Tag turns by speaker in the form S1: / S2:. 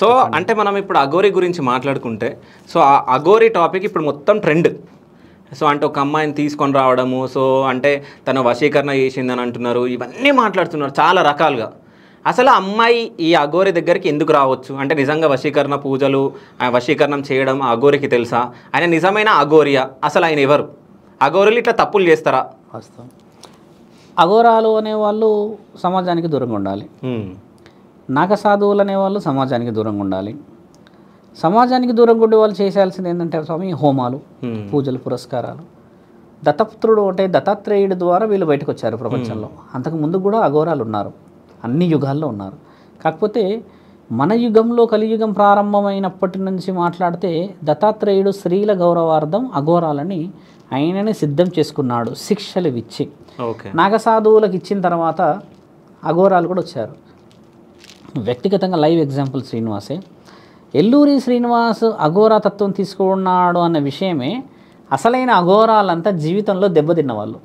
S1: So అంటే మనం ఇప్పుడు అఘోరి గురించి మాట్లాడుకుంటే, సో ఆ అఘోరి టాపిక్ ఇప్పుడు మొత్తం ట్రెండ్. సో అంటే ఒక అమ్మాయిని తీసుకొని రావడము, సో అంటే తన వశీకరణ చేసిందని అంటున్నారు, ఇవన్నీ మాట్లాడుతున్నారు చాలా రకాలుగా. అసలు ఆ అమ్మాయి ఈ అఘోరి దగ్గరికి ఎందుకు రావచ్చు? అంటే నిజంగా వశీకరణ పూజలు, వశీకరణం చేయడం ఆ అఘోరికి తెలుసా? ఆయన నిజమైన అఘోరియా? అసలు ఆయన ఎవరు? అఘోరులు ఇట్లా తప్పులు చేస్తారా?
S2: వాస్తవం. అఘోరాలు అనేవాళ్ళు సమాజానికి దూరంగా ఉండాలి. నాగసాధువులు అనేవాళ్ళు సమాజానికి దూరంగా ఉండాలి. సమాజానికి దూరంగా ఉండే వాళ్ళు చేయాల్సింది ఏంటంటే స్వామి హోమాలు, పూజలు, పురస్కారాలు. దత్తపుత్రుడు అంటే దత్తాత్రేయుడి ద్వారా వీళ్ళు బయటకు వచ్చారు ప్రపంచంలో. అంతకు ముందు కూడా అఘోరాలు ఉన్నారు, అన్ని యుగాల్లో ఉన్నారు. కాకపోతే మన యుగంలో కలియుగం ప్రారంభమైనప్పటి నుంచి మాట్లాడితే దత్తాత్రేయుడు స్త్రీల గౌరవార్థం అఘోరాలని ఆయననే సిద్ధం చేసుకున్నాడు శిక్షలు ఇచ్చి. నాగసాధువులకు ఇచ్చిన తర్వాత అఘోరాలు కూడా వచ్చారు. వ్యక్తిగతంగా లైవ్ ఎగ్జాంపుల్ శ్రీనివాసే. ఎల్లూరి శ్రీనివాస్ అఘోరా తత్వం తీసుకున్నాడు అన్న విషయమే అసలైన అఘోరాలంతా జీవితంలో దెబ్బతిన్న వాళ్ళు.